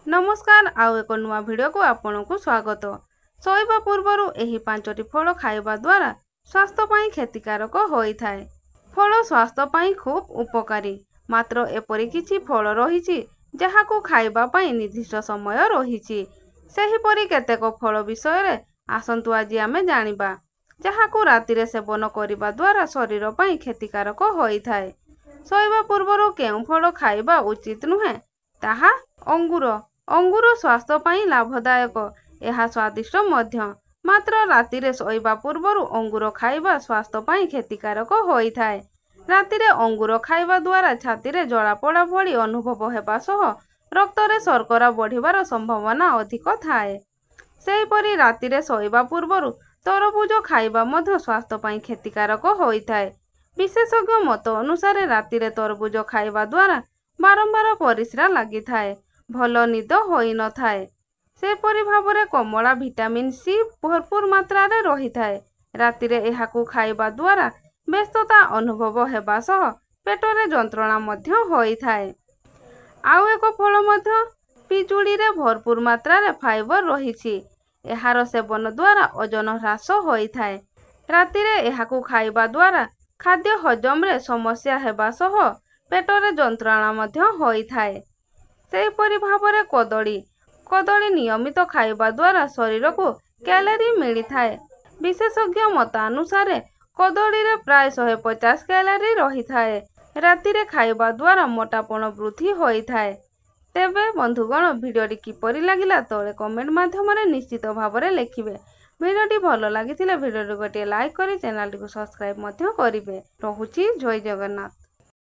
नमस्कार आउ एक नुआ वीडियो को आपन को स्वागत। सोइबा पूर्वर एही 5टी फल खाइबा द्वारा स्वास्थ्य पाई क्षतिकारक होइथाय। फल स्वास्थ्य पाई खूब उपकारी, मात्र एपरि किछि फल रहिछि जहाकू खाइबा पाई निर्दिष्ट समय रहिछि। सेहिपरि केतेक फल विषय रे आसंतु आज आमे जानिबा जहाकू रातिरे सेवन करिबा द्वारा शरीर पाई क्षतिकारक होइथाय। सोइबा पूर्वर केउ फल खाइबा उचित नुहे ताहा अंगूर स्वास्थ्य पाई लाभदायक, यह स्वादिष्ट मध्य, मात्र रातिरे सोइबा पूर्वर अंगूर खाइबा स्वास्थ्य पाई क्षतिकारक होइथाय। रातिरे अंगूर खाइबा द्वारा छाती रे जलापोड़ा भली अनुभव हेबा सह रक्तरे शर्करा बढ़िबार संभावना अधिक थाए। सेहिपरि रातिरे सोइबा पूर्वर तरबुज खाइबा मध्य स्वास्थ्य पाई क्षतिकारक होइथाय। विशेषज्ञ मत अनुसार रातिरे तरबुज खाइबा द्वारा बारंबार परिस्रा लागिथाए, भल निद होई न थाए। सेपरि भाबरे कमला विटामिन सी भरपूर मात्रा रे रहिथाए। रातिरे एहाकू खाइबा द्वारा व्यस्तता अनुभव हेबा सह पेटरे जंत्रणा मध्य होइथाए। आउ एक फल मध्य पिजुड़ी रे भरपूर मात्रा रे फाइबर रहिछि। एहार सेवन द्वारा ओजन ह्रास होइथाए। रातिरे एहाकू खाइबा द्वारा खाद्य हजम रे समस्या हेबा सह पेटरे जंत्रणा मध्य होइथाए। सेहिपरि भाबरे कदली नियमित खाइबा द्वारा शरीर को कैलोरी मिलिथाए। विशेषज्ञ मत अनुसार कदली रे प्राय 150 कैलोरी रहिथाए। रातिरे खाइबा द्वारा मोटापन वृद्धि होइथाए। तेबे बंधुगण भिडियोटी किपरि लागिला तळे कमेंट माध्यम रे निश्चित भाबरे लेखिबे। भिडियोटी भलो लागिथिले भिडियोटी गोटे लाइक करी चैनल को सब्सक्राइब मध्य करिवे। रहुछि जय जगन्नाथ।